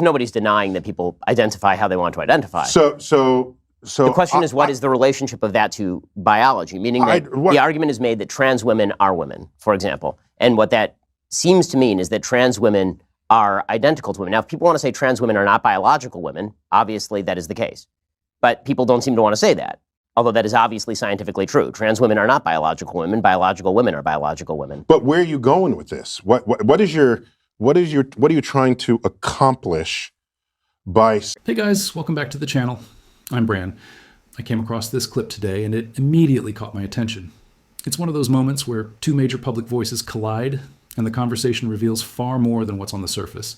Nobody's denying that people identify how they want to identify. So the question is, what is the relationship of that to biology? Meaning that the argument is made that trans women are women, for example. And what that seems to mean is that trans women are identical to women. Now, if people want to say trans women are not biological women, obviously that is the case. But people don't seem to want to say that, although that is obviously scientifically true. Trans women are not biological women. Biological women are biological women. But where are you going with this? What are you trying to accomplish by... Hey guys, welcome back to the channel. I'm Bran. I came across this clip today and it immediately caught my attention. It's one of those moments where two major public voices collide and the conversation reveals far more than what's on the surface.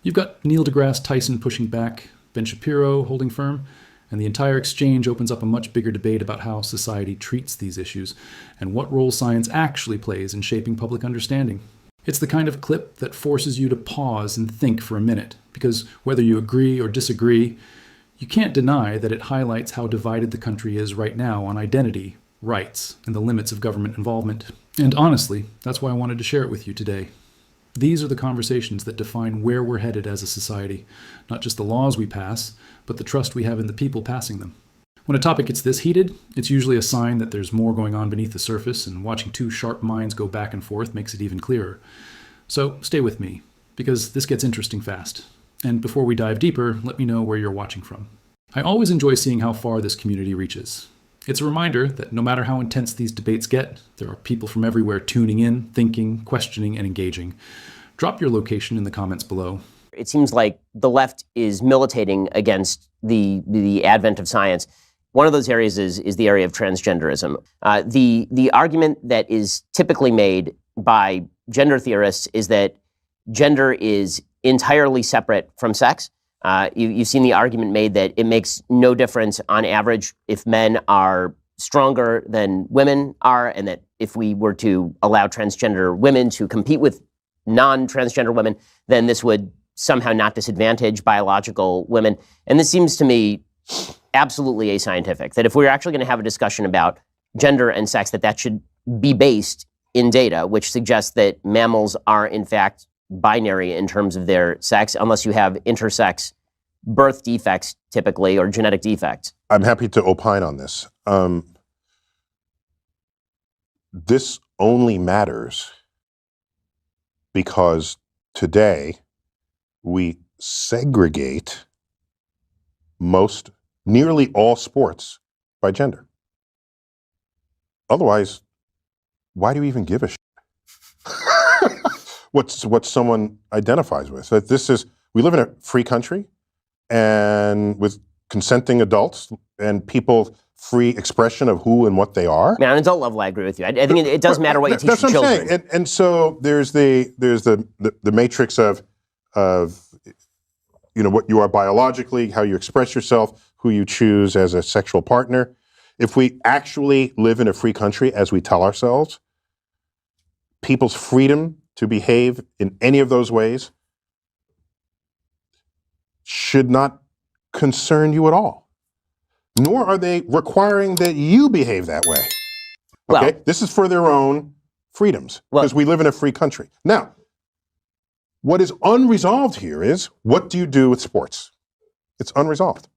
You've got Neil deGrasse Tyson pushing back, Ben Shapiro holding firm, and the entire exchange opens up a much bigger debate about how society treats these issues and what role science actually plays in shaping public understanding. It's the kind of clip that forces you to pause and think for a minute, because whether you agree or disagree, you can't deny that it highlights how divided the country is right now on identity, rights, and the limits of government involvement. And honestly, that's why I wanted to share it with you today. These are the conversations that define where we're headed as a society, not just the laws we pass, but the trust we have in the people passing them. When a topic gets this heated, it's usually a sign that there's more going on beneath the surface, and watching two sharp minds go back and forth makes it even clearer. So stay with me, because this gets interesting fast. And before we dive deeper, let me know where you're watching from. I always enjoy seeing how far this community reaches. It's a reminder that no matter how intense these debates get, there are people from everywhere tuning in, thinking, questioning, and engaging. Drop your location in the comments below. It seems like the left is militating against the advent of science. One of those areas is the area of transgenderism. The argument that is typically made by gender theorists is that gender is entirely separate from sex. You've seen the argument made that it makes no difference on average if men are stronger than women are, and that if we were to allow transgender women to compete with non-transgender women, then this would somehow not disadvantage biological women. And this seems to me absolutely ascientific, that if we're actually going to have a discussion about gender and sex, that should be based in data, which suggests that mammals are in fact binary in terms of their sex, unless you have intersex birth defects typically, or genetic defects. I'm happy to opine on this. This only matters because today we segregate nearly all sports by gender. Otherwise, why do you even give a shit what someone identifies with? We live in a free country, and with consenting adults and people free expression of who and what they are. Man, on adult level, I agree with you. I think it does matter what you teach your children. That's what I'm saying. And so there's the matrix of what you are biologically, how you express yourself, who you choose as a sexual partner. If we actually live in a free country, as we tell ourselves, people's freedom to behave in any of those ways should not concern you at all. Nor are they requiring that you behave that way. Okay? Well, this is for their own freedoms, because we live in a free country. Now, what is unresolved here is, what do you do with sports? It's unresolved.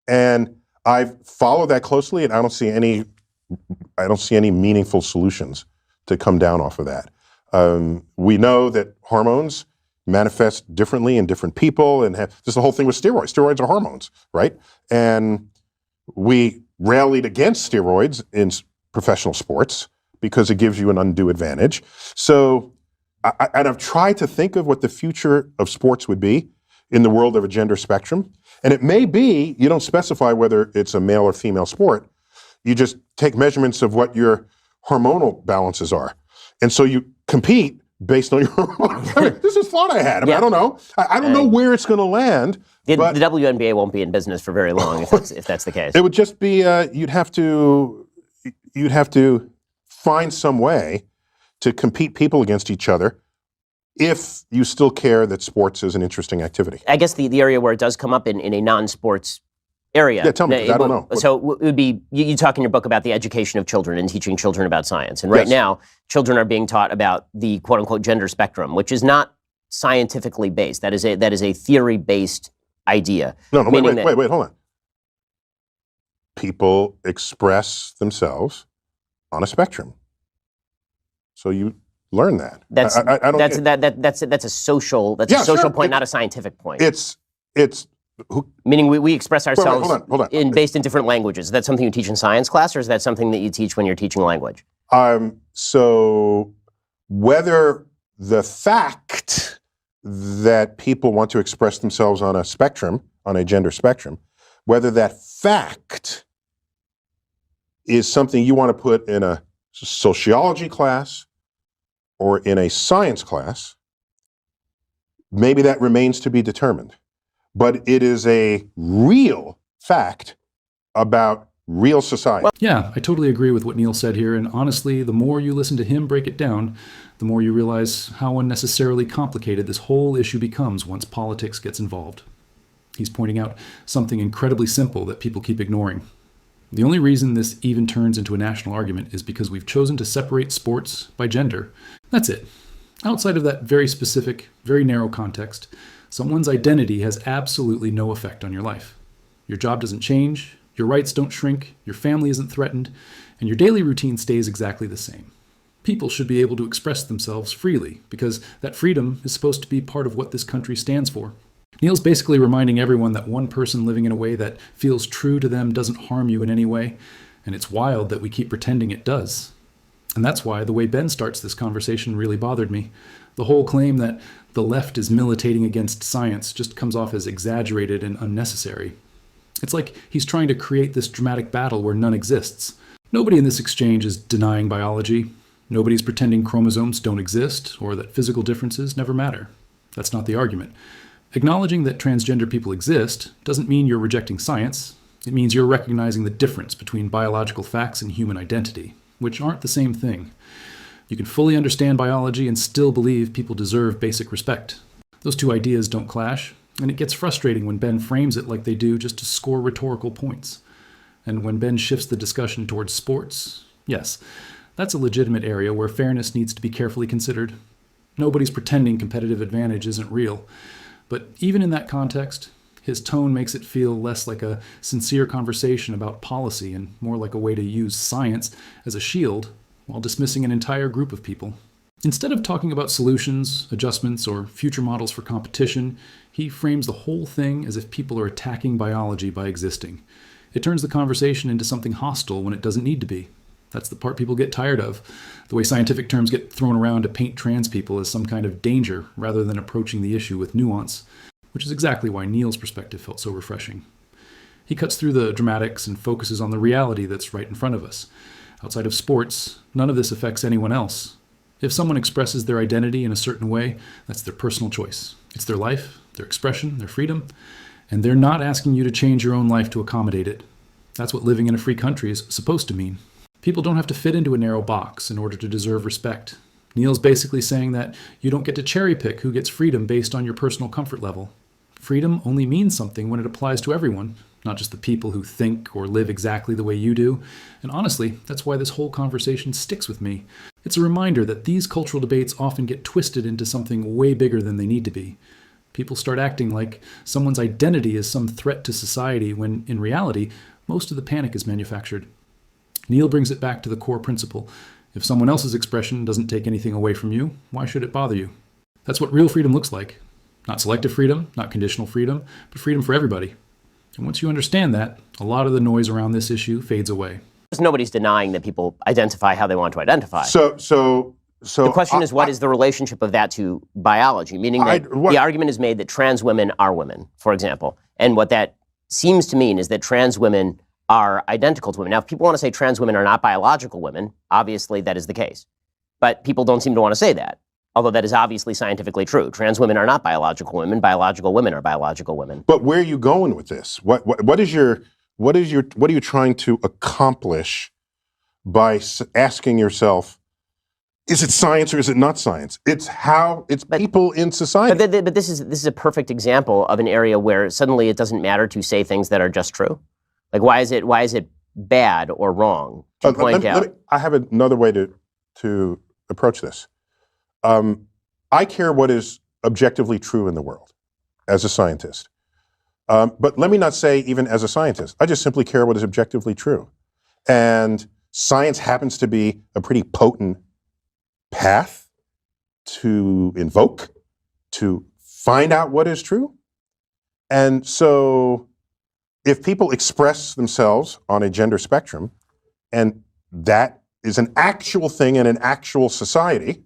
And I've followed that closely, and I don't see any meaningful solutions to come down off of that. We know that hormones manifest differently in different people, and there's the whole thing with steroids. Steroids are hormones, right? And we rallied against steroids in professional sports because it gives you an undue advantage. So, I've tried to think of what the future of sports would be in the world of a gender spectrum. And it may be, you don't specify whether it's a male or female sport. You just take measurements of what your hormonal balances are. And so you compete based on your hormones. This is thought I had. I don't know. I don't know where it's going to land. The WNBA won't be in business for very long if that's the case. It would just be, you'd have to find some way to compete people against each other if you still care that sports is an interesting activity. I guess the area where it does come up in a non-sports area. Yeah, tell me, I don't know. So it would be, you talk in your book about the education of children and teaching children about science. And right now, children are being taught about the quote-unquote gender spectrum, which is not scientifically based. That is a theory-based idea. No, wait, hold on. People express themselves on a spectrum. So you learn that. That's a social point, not a scientific point. Meaning we express ourselves hold on. based in different languages. Is that something you teach in science class, or is that something that you teach when you're teaching language? So whether the fact that people want to express themselves on a spectrum, on a gender spectrum, whether that fact is something you want to put in a sociology class or in a science class, maybe that remains to be determined. But it is a real fact about real society. Yeah, I totally agree with what Neil said here, and honestly, the more you listen to him break it down, the more you realize how unnecessarily complicated this whole issue becomes once politics gets involved. He's pointing out something incredibly simple that people keep ignoring. The only reason this even turns into a national argument is because we've chosen to separate sports by gender. That's it. Outside of that very specific, very narrow context, someone's identity has absolutely no effect on your life. Your job doesn't change, your rights don't shrink, your family isn't threatened, and your daily routine stays exactly the same. People should be able to express themselves freely, because that freedom is supposed to be part of what this country stands for. Neil's basically reminding everyone that one person living in a way that feels true to them doesn't harm you in any way, and it's wild that we keep pretending it does. And that's why the way Ben starts this conversation really bothered me. The whole claim that the left is militating against science just comes off as exaggerated and unnecessary. It's like he's trying to create this dramatic battle where none exists. Nobody in this exchange is denying biology. Nobody's pretending chromosomes don't exist or that physical differences never matter. That's not the argument. Acknowledging that transgender people exist doesn't mean you're rejecting science. It means you're recognizing the difference between biological facts and human identity, which aren't the same thing. You can fully understand biology and still believe people deserve basic respect. Those two ideas don't clash, and it gets frustrating when Ben frames it like they do just to score rhetorical points. And when Ben shifts the discussion towards sports, yes, that's a legitimate area where fairness needs to be carefully considered. Nobody's pretending competitive advantage isn't real. But even in that context, his tone makes it feel less like a sincere conversation about policy and more like a way to use science as a shield while dismissing an entire group of people. Instead of talking about solutions, adjustments, or future models for competition, he frames the whole thing as if people are attacking biology by existing. It turns the conversation into something hostile when it doesn't need to be. That's the part people get tired of, the way scientific terms get thrown around to paint trans people as some kind of danger rather than approaching the issue with nuance, which is exactly why Neil's perspective felt so refreshing. He cuts through the dramatics and focuses on the reality that's right in front of us. Outside of sports, none of this affects anyone else. If someone expresses their identity in a certain way, that's their personal choice. It's their life, their expression, their freedom, and they're not asking you to change your own life to accommodate it. That's what living in a free country is supposed to mean. People don't have to fit into a narrow box in order to deserve respect. Neil's basically saying that you don't get to cherry pick who gets freedom based on your personal comfort level. Freedom only means something when it applies to everyone, not just the people who think or live exactly the way you do. And honestly, that's why this whole conversation sticks with me. It's a reminder that these cultural debates often get twisted into something way bigger than they need to be. People start acting like someone's identity is some threat to society when, in reality, most of the panic is manufactured. Neil brings it back to the core principle. If someone else's expression doesn't take anything away from you, why should it bother you? That's what real freedom looks like. Not selective freedom, not conditional freedom, but freedom for everybody. And once you understand that, a lot of the noise around this issue fades away. Nobody's denying that people identify how they want to identify. So the question is, what is the relationship of that to biology? Meaning that the argument is made that trans women are women, for example. And what that seems to mean is that trans women are identical to women. Now, if people want to say trans women are not biological women, obviously that is the case. But people don't seem to want to say that, although that is obviously scientifically true. Trans women are not biological women. Biological women are biological women. But where are you going with this? What are you trying to accomplish by asking yourself, is it science or is it not science? It's people in society. But this is a perfect example of an area where suddenly it doesn't matter to say things that are just true. Like, why is it bad or wrong to point out? I have another way to approach this. I care what is objectively true in the world as a scientist. But let me not say even as a scientist. I just simply care what is objectively true. And science happens to be a pretty potent path to invoke, to find out what is true. And so if people express themselves on a gender spectrum, and that is an actual thing in an actual society,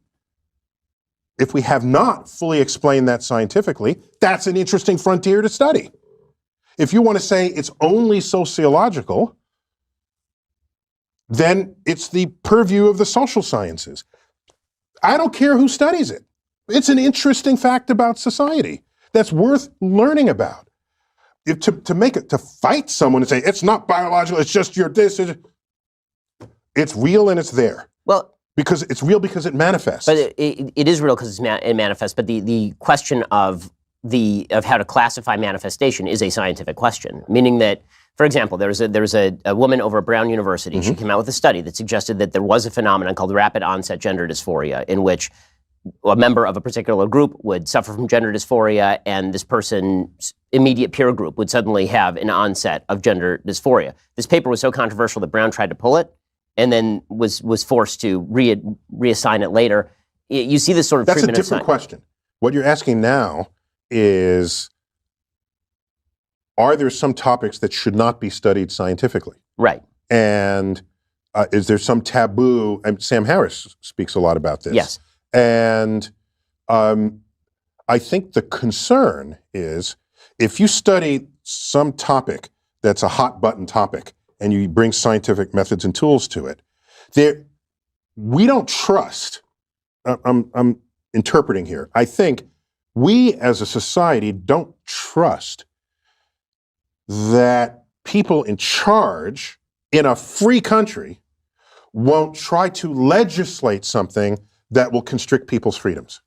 if we have not fully explained that scientifically, that's an interesting frontier to study. If you want to say it's only sociological, then it's the purview of the social sciences. I don't care who studies it. It's an interesting fact about society that's worth learning about. To fight someone and say, it's not biological, it's just your this, it's real and it's there. Well, because it's real because it manifests. But it is real because it manifests. But the question of how to classify manifestation is a scientific question, meaning that, for example, there was a woman over at Brown University. Mm-hmm. She came out with a study that suggested that there was a phenomenon called rapid onset gender dysphoria, in which a member of a particular group would suffer from gender dysphoria, and this person's immediate peer group would suddenly have an onset of gender dysphoria. This paper was so controversial that Brown tried to pull it, and then was forced to reassign it later. You see this sort of treatment. That's a different question. What you're asking now is, are there some topics that should not be studied scientifically? Right. And is there some taboo? And Sam Harris speaks a lot about this. Yes. And I think the concern is, if you study some topic that's a hot button topic and you bring scientific methods and tools to it, we don't trust, I'm interpreting here, I think we as a society don't trust that people in charge in a free country won't try to legislate something that will constrict people's freedoms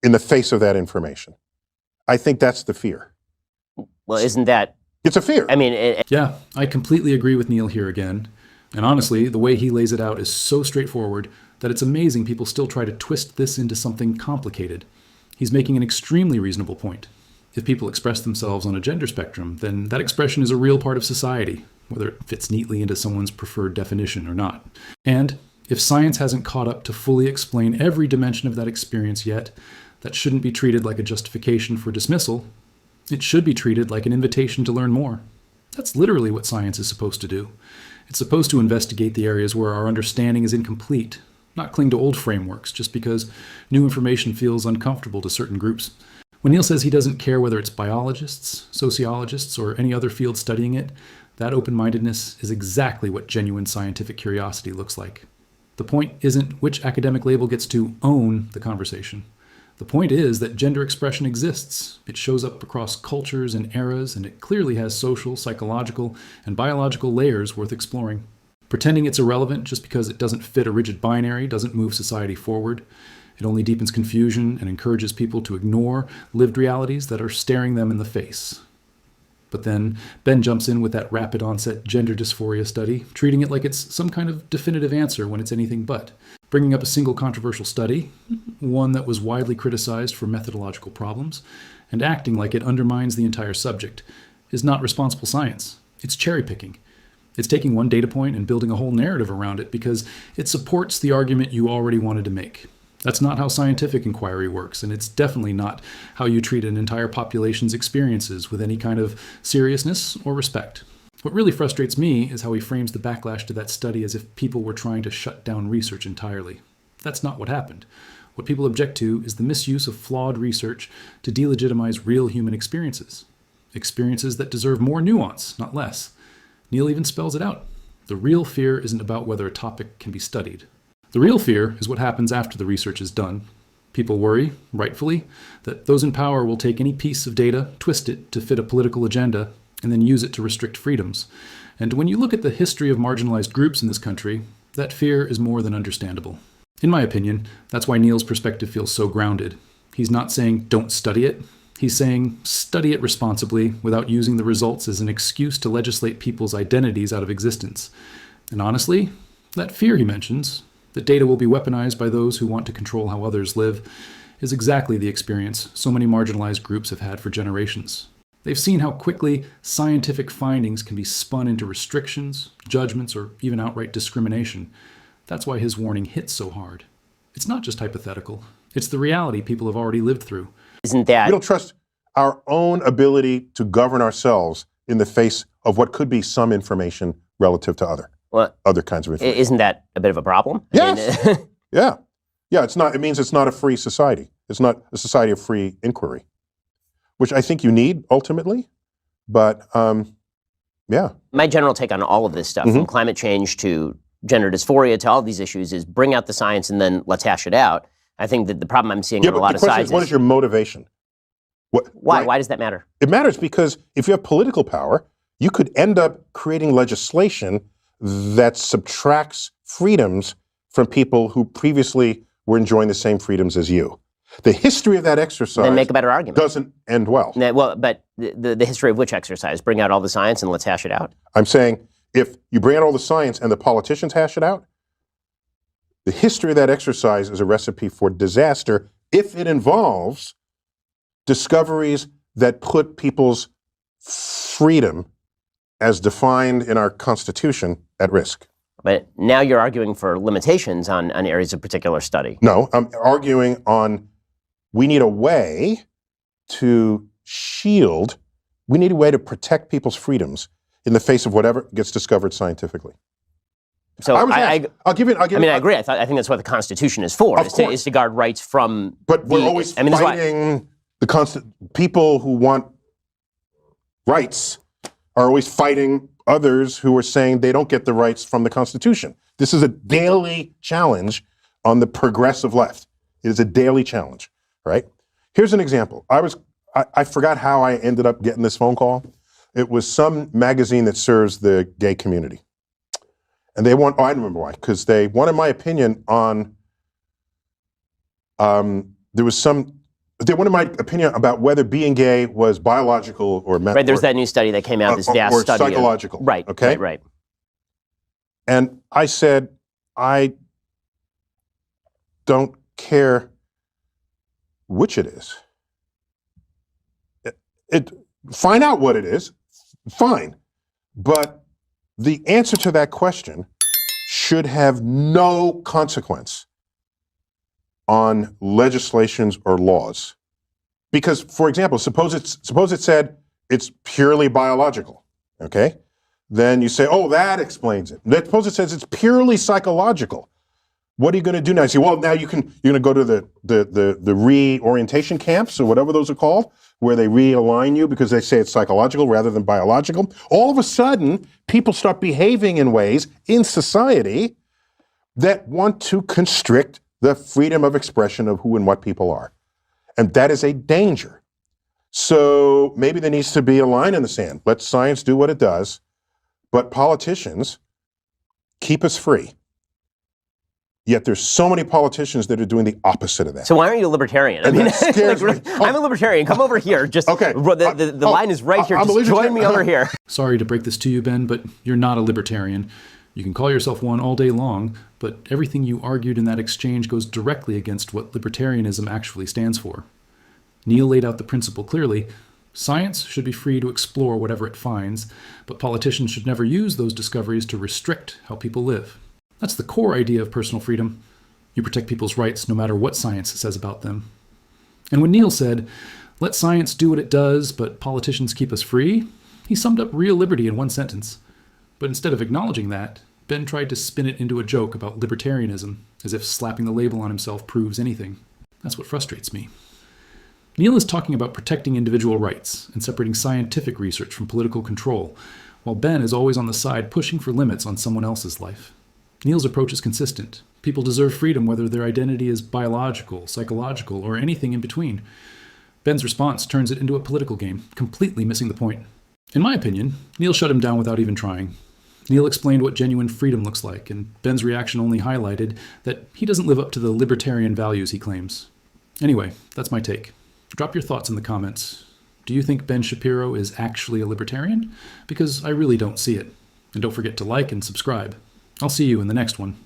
in the face of that information. I think that's the fear. Well, isn't that... It's a fear. I mean... Yeah, I completely agree with Neil here again. And honestly, the way he lays it out is so straightforward that it's amazing people still try to twist this into something complicated. He's making an extremely reasonable point. If people express themselves on a gender spectrum, then that expression is a real part of society, whether it fits neatly into someone's preferred definition or not. And if science hasn't caught up to fully explain every dimension of that experience yet, that shouldn't be treated like a justification for dismissal. It should be treated like an invitation to learn more. That's literally what science is supposed to do. It's supposed to investigate the areas where our understanding is incomplete, not cling to old frameworks just because new information feels uncomfortable to certain groups. When Neil says he doesn't care whether it's biologists, sociologists, or any other field studying it, that open-mindedness is exactly what genuine scientific curiosity looks like. The point isn't which academic label gets to own the conversation. The point is that gender expression exists. It shows up across cultures and eras, and it clearly has social, psychological, and biological layers worth exploring. Pretending it's irrelevant just because it doesn't fit a rigid binary doesn't move society forward. It only deepens confusion and encourages people to ignore lived realities that are staring them in the face. But then Ben jumps in with that rapid onset gender dysphoria study, treating it like it's some kind of definitive answer when it's anything but. Bringing up a single controversial study, one that was widely criticized for methodological problems, and acting like it undermines the entire subject, is not responsible science. It's cherry picking. It's taking one data point and building a whole narrative around it because it supports the argument you already wanted to make. That's not how scientific inquiry works, and it's definitely not how you treat an entire population's experiences with any kind of seriousness or respect. What really frustrates me is how he frames the backlash to that study as if people were trying to shut down research entirely. That's not what happened. What people object to is the misuse of flawed research to delegitimize real human experiences. Experiences that deserve more nuance, not less. Neil even spells it out. The real fear isn't about whether a topic can be studied. The real fear is what happens after the research is done. People worry, rightfully, that those in power will take any piece of data, twist it to fit a political agenda, and then use it to restrict freedoms. And when you look at the history of marginalized groups in this country, that fear is more than understandable. In my opinion, that's why Neil's perspective feels so grounded. He's not saying don't study it. He's saying study it responsibly without using the results as an excuse to legislate people's identities out of existence. And honestly, that fear he mentions, that data will be weaponized by those who want to control how others live, is exactly the experience so many marginalized groups have had for generations. They've seen how quickly scientific findings can be spun into restrictions, judgments, or even outright discrimination. That's why his warning hits so hard. It's not just hypothetical. It's the reality people have already lived through. Isn't that... We don't trust our own ability to govern ourselves in the face of what could be some information relative to other kinds of information. Isn't that a bit of a problem? Yes. Yeah. Yeah, it's not. It means it's not a free society. It's not a society of free inquiry, which I think you need ultimately. But yeah. My general take on all of this stuff, from climate change to gender dysphoria to all of these issues, is bring out the science and then let's hash it out. I think that the problem I'm seeing on a lot of sides is... What is your motivation? Why? Right? Why does that matter? It matters because if you have political power, you could end up creating legislation that subtracts freedoms from people who previously were enjoying the same freedoms as you. The history of that exercise... Then make a better argument. ...doesn't end well. Well, but the history of which exercise? Bring out all the science and let's hash it out? I'm saying if you bring out all the science and the politicians hash it out, the history of that exercise is a recipe for disaster if it involves discoveries that put people's freedom as defined in our Constitution at risk. But now you're arguing for limitations on areas of particular study. No, I'm arguing on we need a way to shield, we need a way to protect people's freedoms in the face of whatever gets discovered scientifically. So I agree. I think that's what the Constitution is for, is to guard rights from... But we're always fighting people who want rights are always fighting others who are saying they don't get the rights from the Constitution. This is a daily challenge on the progressive left. It is a daily challenge, right? Here's an example. I forgot how I ended up getting this phone call. It was some magazine that serves the gay community. And they want, I don't remember why, because they wanted my opinion on, they wanted my opinion about whether being gay was biological or mental. Right, there's that new study that came out, this vast or study. Psychological. Right, okay? Right. And I said, I don't care which it is. Find out what it is, fine. But the answer to that question should have no consequence on legislations or laws. Because, for example, suppose it said it's purely biological, okay? Then you say, oh, that explains it. Suppose it says it's purely psychological. What are you going to do now? You say, well, now you're going to go to the reorientation camps or whatever those are called, where they realign you because they say it's psychological rather than biological. All of a sudden, people start behaving in ways in society that want to constrict the freedom of expression of who and what people are. And that is a danger. So maybe there needs to be a line in the sand. Let science do what it does, but politicians keep us free. Yet there's so many politicians that are doing the opposite of that. So why aren't you a libertarian? I mean, I'm a libertarian. Come over here. Just okay. The line is right here. Just join me over here. Sorry to break this to you, Ben, but you're not a libertarian. You can call yourself one all day long, but everything you argued in that exchange goes directly against what libertarianism actually stands for. Neil laid out the principle clearly. Science should be free to explore whatever it finds, but politicians should never use those discoveries to restrict how people live. That's the core idea of personal freedom. You protect people's rights no matter what science says about them. And when Neil said, let science do what it does, but politicians keep us free, he summed up real liberty in one sentence. But instead of acknowledging that, Ben tried to spin it into a joke about libertarianism, as if slapping the label on himself proves anything. That's what frustrates me. Neil is talking about protecting individual rights and separating scientific research from political control, while Ben is always on the side pushing for limits on someone else's life. Neil's approach is consistent. People deserve freedom whether their identity is biological, psychological, or anything in between. Ben's response turns it into a political game, completely missing the point. In my opinion, Neil shut him down without even trying. Neil explained what genuine freedom looks like, and Ben's reaction only highlighted that he doesn't live up to the libertarian values he claims. Anyway, that's my take. Drop your thoughts in the comments. Do you think Ben Shapiro is actually a libertarian? Because I really don't see it. And don't forget to like and subscribe. I'll see you in the next one.